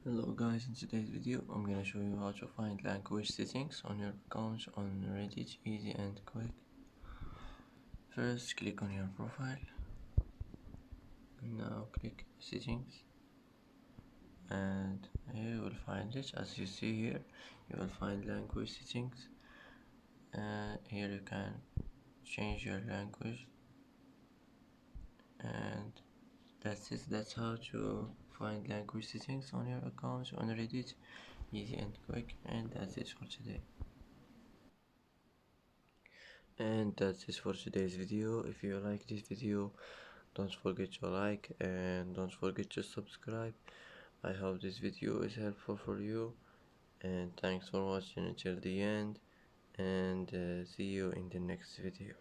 Hello guys, in today's video I'm gonna show you how to find language settings on your account on Reddit, easy and quick. First click on your profile and now click settings, and here you will find it. As you see here, you will find language settings, and here you can change your language, and that's it. That's how to find language settings on your account on Reddit, easy and quick. And that's it for today. And that's it for today's video. If you like this video, don't forget to like and don't forget to subscribe. I hope this video is helpful for you, and thanks for watching until the end, and see you in the next video.